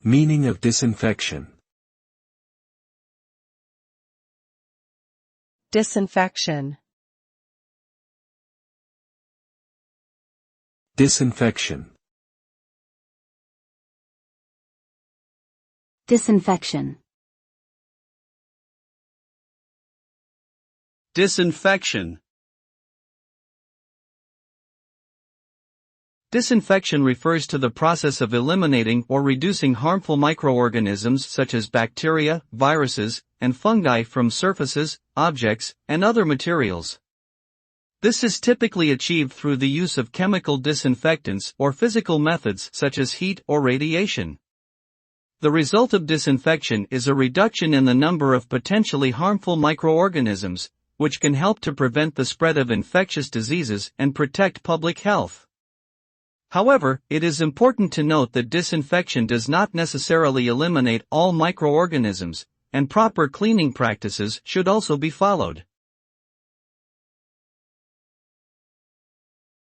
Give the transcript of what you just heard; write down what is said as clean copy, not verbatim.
Meaning of disinfection. Disinfection. Disinfection. Disinfection. Disinfection. Disinfection refers to the process of eliminating or reducing harmful microorganisms such as bacteria, viruses, and fungi from surfaces, objects, and other materials. This is typically achieved through the use of chemical disinfectants or physical methods such as heat or radiation. The result of disinfection is a reduction in the number of potentially harmful microorganisms, which can help to prevent the spread of infectious diseases and protect public health. However, it is important to note that disinfection does not necessarily eliminate all microorganisms, and proper cleaning practices should also be followed.